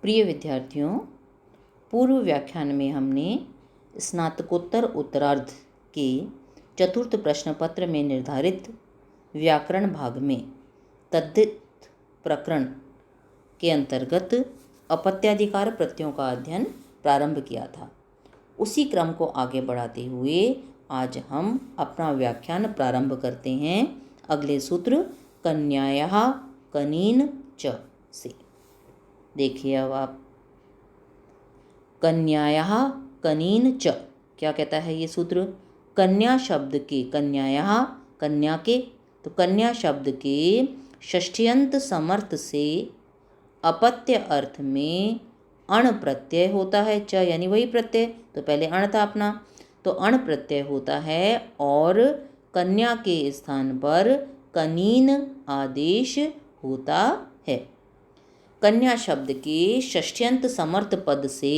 प्रिय विद्यार्थियों, पूर्व व्याख्यान में हमने स्नातकोत्तर उत्तरार्ध के चतुर्थ प्रश्न पत्र में निर्धारित व्याकरण भाग में तद्धित प्रकरण के अंतर्गत अपत्याधिकार प्रत्ययों का अध्ययन प्रारंभ किया था। उसी क्रम को आगे बढ़ाते हुए आज हम अपना व्याख्यान प्रारंभ करते हैं अगले सूत्र कन्यायाः कनीन च से। देखिए अब आप, कन्यायाः कनीन च क्या कहता है ये सूत्र। कन्या शब्द के, कन्यायाः कन्या के, तो कन्या शब्द के षष्ठ्यंत समर्थ से अपत्य अर्थ में अण प्रत्यय होता है। च यानी वही प्रत्यय, तो पहले अण था अपना, तो अण प्रत्यय होता है और कन्या के स्थान पर कनीन आदेश होता है। कन्या शब्द के षष्ठ्यंत समर्थ पद से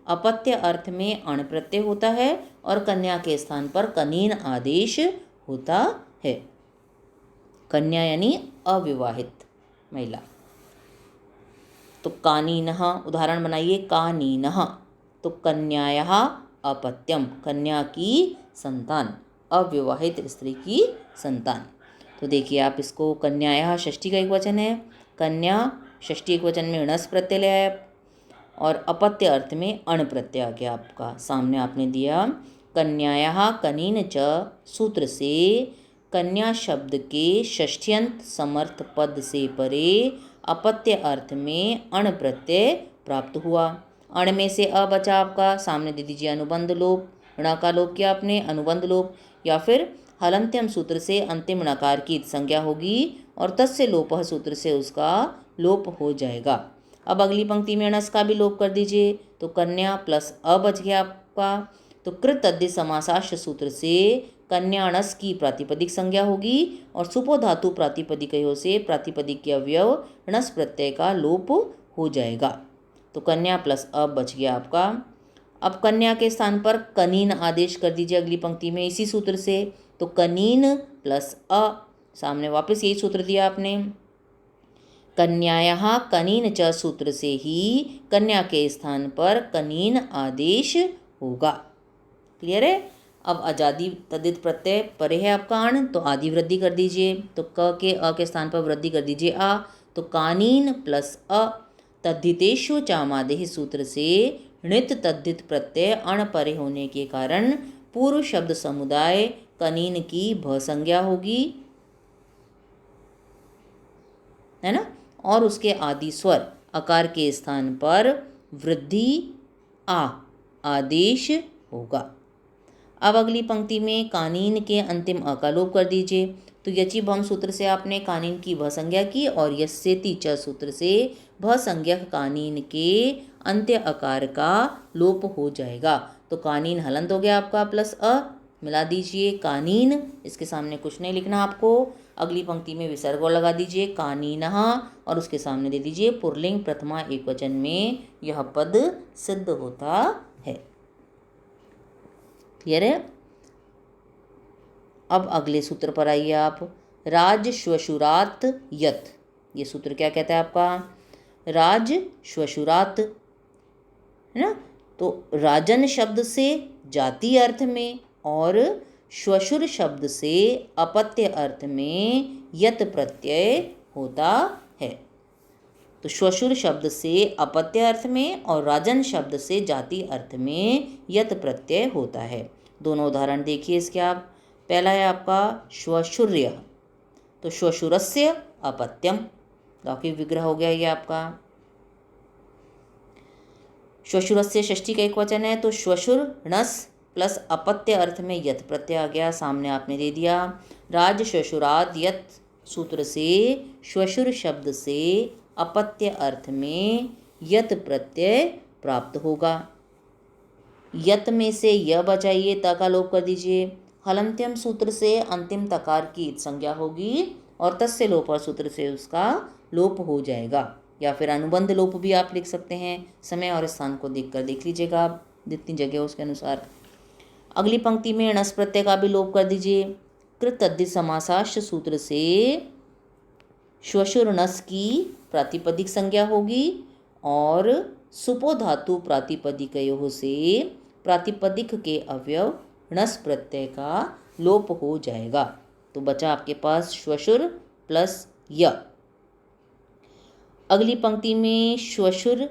अपत्य अर्थ में अण प्रत्यय होता है और कन्या के स्थान पर कनीन आदेश होता है। कन्या यानी अविवाहित महिला। तो कानीनः, उदाहरण बनाइए, कानीनः, तो कन्यायाः अपत्यम, कन्या की संतान, अविवाहित स्त्री की संतान। तो देखिए आप इसको, कन्यायाः षष्ठी का एक वचन है, कन्या षष्ठी एक वचन में णस प्रत्यय ले आया और अपत्य अर्थ में अण प्रत्यय आ गया आपका सामने आपने दिया। कन्यायाः कनीन च सूत्र से कन्या शब्द के षष्ठ्यंत समर्थ पद से परे अपत्य अर्थ में अण प्रत्यय प्राप्त हुआ। अण में से अ बचा आपका, सामने दे दीजिए अनुबंध लोप, ण का लोप किया आपने, अनुबंध लोप, या फिर हलंत्यम सूत्र से अंतिम णकार की संज्ञा होगी और तस्य लोपः सूत्र से उसका लोप हो जाएगा। अब अगली पंक्ति में णस का भी लोप कर दीजिए, तो कन्या प्लस अ बच गया आपका। तो कृत अद्य समासाश्च सूत्र से कन्याणस की प्रातिपदिक संज्ञा होगी और सुपो धातु प्रातिपदिकयों से प्रातिपदिक के अवयव णस प्रत्यय का लोप हो जाएगा। तो कन्या प्लस अ बच गया आपका। अब कन्या के स्थान पर कनीन आदेश कर दीजिए अगली पंक्ति में इसी सूत्र से, तो कनीन प्लस अ, सामने वापस यही सूत्र दिया आपने। कन्यायाः कनीन च सूत्र से ही कन्या के स्थान पर कनीन आदेश होगा। क्लियर है। अब अजादि तद्धित प्रत्यय परे है आपका अण, तो आदि वृद्धि कर दीजिए, तो क के अ के स्थान पर वृद्धि कर दीजिए आ, तो कानीन प्लस अ। तद्धितेषु चामादेः सूत्र से णित तद्धित प्रत्यय अण परे होने के कारण पूर्व शब्द समुदाय कनीन की भ संज्ञा होगी, है ना, और उसके आदि स्वर अकार के स्थान पर वृद्धि आ आदेश होगा। अब अगली पंक्ति में कानीन के अंतिम अ का लोप कर दीजिए, तो यचि भम सूत्र से आपने कानीन की भ संज्ञा की और यस्येति च सूत्र से भ संज्ञक कानीन के अंत्य अकार का लोप हो जाएगा। तो कानीन हलंत हो गया आपका, प्लस अ मिला दीजिए कानीन, इसके सामने कुछ नहीं लिखना आपको। अगली पंक्ति में विसर्ग लगा दीजिए कानीनः और उसके सामने दे दीजिए पुल्लिंग प्रथमा एकवचन में यह पद सिद्ध होता है। क्लियर है। अब अगले सूत्र पर आइए आप, राज श्वशुरात यत। ये सूत्र क्या कहता है आपका, राज श्वशुरात, है ना, तो राजन शब्द से जाति अर्थ में और श्वशुर शब्द से अपत्य अर्थ में यत प्रत्यय होता है। तो श्वशुर शब्द से अपत्य अर्थ में और राजन शब्द से जाति अर्थ में यत प्रत्यय होता है। दोनों उदाहरण देखिए इसके आप। पहला है आपका श्वशुर्य, तो श्वशुरस्य अपत्यम, लौकिक विग्रह हो गया ये आपका। श्वशुरस्य षष्ठी का एक वचन है, तो श्वशुर णस प्लस अपत्य अर्थ में यत प्रत्यय आ गया, सामने आपने दे दिया। राज श्वशुराद यत सूत्र से श्वशुर शब्द से अपत्य अर्थ में यत प्रत्यय प्राप्त होगा। यत में से य बचाइए, त का लोप कर दीजिए। हलंत्यम सूत्र से अंतिम तकार की संज्ञा होगी और तस्य लोप सूत्र से उसका लोप हो जाएगा, या फिर अनुबंध लोप भी आप लिख सकते हैं। समय और स्थान को देखकर देख लीजिएगा आप, जितनी जगह उसके अनुसार। अगली पंक्ति में णस प्रत्यय का भी लोप कर दीजिए। कृत तद्धित समासाश्च सूत्र से श्वशुर णस की प्रातिपदिक संज्ञा होगी और सुपो धातु प्रातिपदिकयोः से प्रातिपदिक के अवयव णस प्रत्यय का लोप हो जाएगा। तो बचा आपके पास श्वशुर प्लस य। अगली पंक्ति में श्वशुर,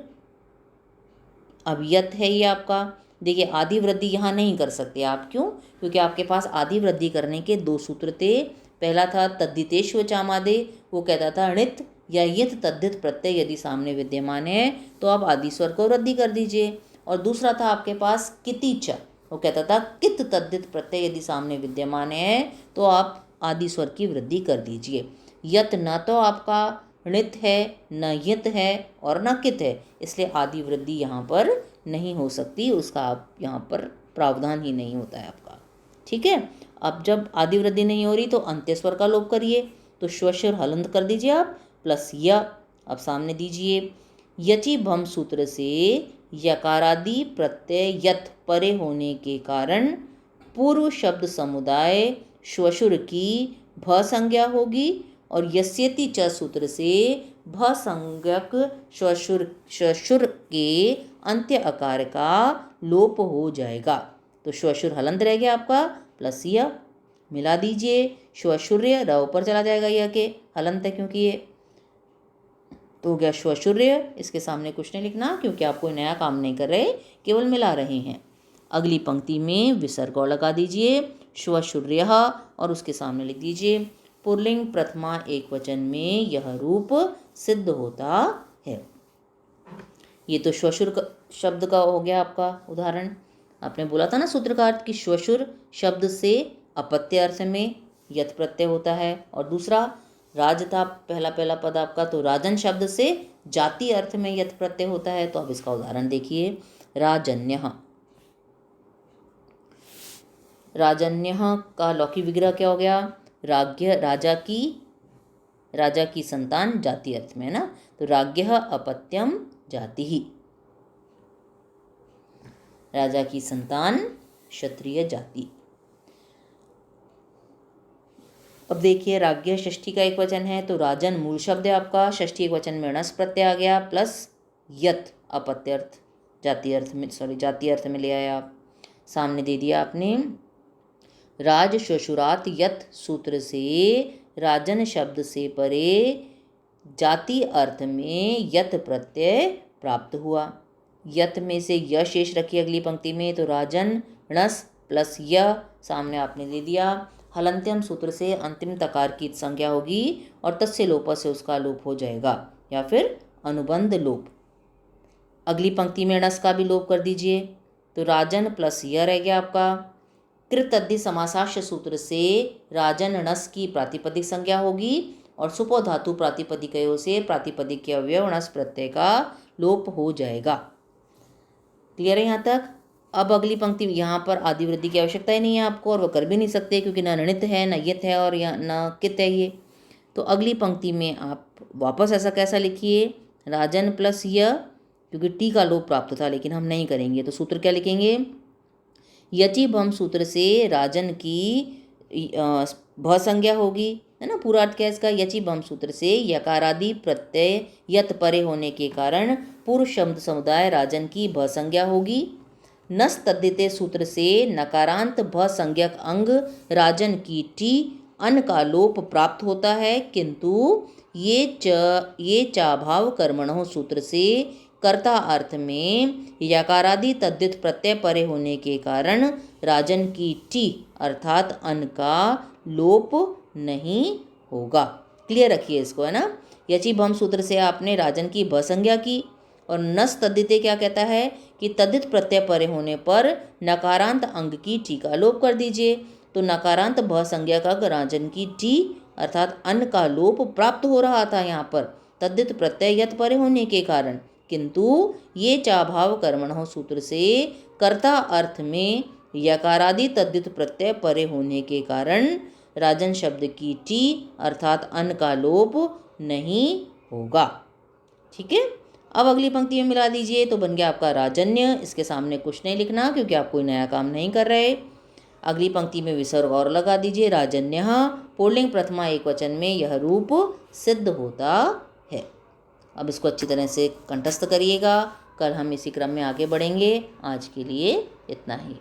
अब यत है ये आपका। देखिए आदि वृद्धि यहाँ नहीं कर सकते आप, क्यों? क्योंकि आपके पास आदि वृद्धि करने के दो सूत्र थे। पहला था तद्धितेष्व चामादे, वो कहता था णित या यत तद्धित प्रत्यय यदि सामने विद्यमान है तो आप आदि स्वर को वृद्धि कर दीजिए। और दूसरा था आपके पास किति च, वो कहता था कित तद्धित प्रत्यय यदि सामने विद्यमान है तो आप आदि स्वर की वृद्धि कर दीजिए। यत न तो आपका णित है, न यत है और न कित है, इसलिए आदि वृद्धि यहाँ पर नहीं हो सकती, उसका आप यहाँ पर प्रावधान ही नहीं होता है आपका। ठीक है, अब जब आदि वृद्धि नहीं हो रही तो अंत्य स्वर का लोप करिए। तो श्वशुर हलंत कर दीजिए आप प्लस य। अब सामने दीजिए यचि भम सूत्र से यकारादि प्रत्यय यत परे होने के कारण पूर्व शब्द समुदाय श्वशुर की भ संज्ञा होगी और यस्यति च सूत्र से भ संज्ञक श्वशुर के अंत्य आकार का लोप हो जाएगा। तो श्वशुर हलंत रह गया आपका प्लस य, मिला दीजिए। श्वशुर्य र ऊपर चला जाएगा, यह के हलंत है क्योंकि ये, तो हो गया श्वशुर्य। इसके सामने कुछ नहीं लिखना क्योंकि आप कोई नया काम नहीं कर रहे, केवल मिला रहे हैं। अगली पंक्ति में विसर्ग लगा दीजिए श्वशुर्यः और उसके सामने लिख दीजिए पुल्लिंग प्रथमा एक वचन में यह रूप सिद्ध होता है। ये तो श्वशुर शब्द का हो गया आपका उदाहरण। आपने बोला था ना सूत्रकार कि श्वशुर शब्द से अपत्य अर्थ में यत प्रत्यय होता है, और दूसरा राज था पहला पद आपका, तो राजन शब्द से जाति अर्थ में यत प्रत्यय होता है। तो अब इसका उदाहरण देखिए, राजन्यः। राजन्यः का लौकिक विग्रह क्या हो गया? राज्ञ, राजा की संतान जाति अर्थ में है ना, तो राज्ञः अपत्यम जाति ही, राजा की संतान क्षत्रिय जाति। अब देखिए राज्ञ षष्ठी का एक वचन है, तो राजन मूल शब्द है आपका, षष्ठी एक वचन में णस प्रत्यय आ गया प्लस यत अपत्य अर्थ जाति अर्थ में ले आया आप। सामने दे दिया आपने राज श्वशुरात यत सूत्र से राजन शब्द से परे जाति अर्थ में यत प्रत्यय प्राप्त हुआ। यत में से य शेष रखिए अगली पंक्ति में, तो राजन णस प्लस य सामने आपने दे दिया। हलंत्यम सूत्र से अंतिम तकार की संज्ञा होगी और तस्य लोप से उसका लोप हो जाएगा या फिर अनुबंध लोप। अगली पंक्ति में णस का भी लोप कर दीजिए, तो राजन प्लस य रह गया आपका। कृतद्धि समासाश्य सूत्र से राजन णस की प्रातिपदिक संज्ञा होगी और सुपो धातु प्रातिपदिकयों से प्रातिपदिक के अवयव णस प्रत्यय का लोप हो जाएगा। क्लियर है यहाँ तक? अब अगली पंक्ति, यहाँ पर आदि वृद्धि की आवश्यकता ही नहीं है आपको और वह कर भी नहीं सकते क्योंकि न णित है, न यत है और या न कित है ये। तो अगली पंक्ति में आप वापस ऐसा कैसा लिखिए, राजन प्लस य, क्योंकि टी का लोप प्राप्त था लेकिन हम नहीं करेंगे, तो सूत्र क्या लिखेंगे? यचि भम सूत्र से राजन की भ संज्ञा होगी, है ना, पूरा अर्थ क्या है इसका? यचि भम सूत्र से यकारादि प्रत्यय यत परे होने के कारण पूर्व शब्द समुदाय राजन की भ संज्ञा होगी। नस तद्धिते सूत्र से नकारांत भ संज्ञक अंग राजन की टी अन का लोप प्राप्त होता है, किंतु ये चाभाव कर्मणों सूत्र से कर्ता अर्थ में यकारादि तद्धित प्रत्यय परे होने के कारण राजन की टी अर्थात अन का लोप नहीं होगा। क्लियर रखिए इसको, है ना। यचि भम सूत्र से आपने राजन की भ संज्ञा की और नस तद्धिते क्या कहता है कि तद्धित प्रत्यय परे होने पर नकारांत अंग की टी का लोप कर दीजिए। तो नकारांत भ संज्ञा का राजन की टी अर्थात अन का लोप प्राप्त हो रहा था यहाँ पर तद्धित प्रत्यय यत परे होने के कारण, किंतु ये चाभाव कर्मणों सूत्र से कर्ता अर्थ में यकारादि तद्धित प्रत्यय परे होने के कारण राजन शब्द की टी अर्थात अन का लोप नहीं होगा। ठीक है, अब अगली पंक्ति में मिला दीजिए, तो बन गया आपका राजन्य। इसके सामने कुछ नहीं लिखना क्योंकि आप कोई नया काम नहीं कर रहे। अगली पंक्ति में विसर्ग और लगा दीजिए, राजन्यः पुल्लिंग प्रथमा एक वचन में यह रूप सिद्ध होता है। अब इसको अच्छी तरह से कंठस्थ करिएगा। कल हम इसी क्रम में आगे बढ़ेंगे। आज के लिए इतना ही।